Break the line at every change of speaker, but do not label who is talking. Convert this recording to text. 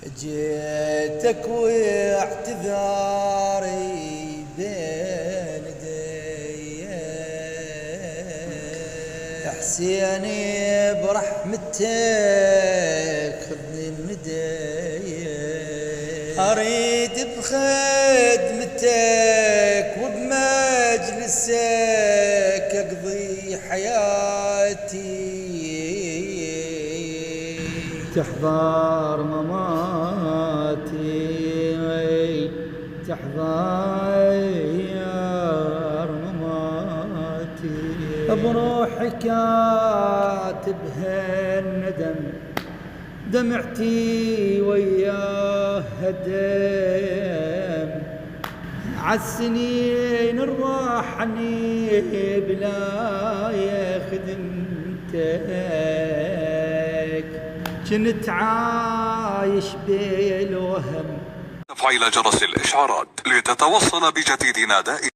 جيتك واعتذاري بين دي حسيني برحمتك خذني الندي اريد بخدمتك وبمجلسك اقضي حياتي
تحضر مماتي تحضر مماتي بروحي كاتبها الندم دمعتي وياه هدم عالسنين الراحني بلا خدمتك كنت عايش بالوهم.
تفعيل جرس الإشعارات لتتوصل بجديدنا دائما.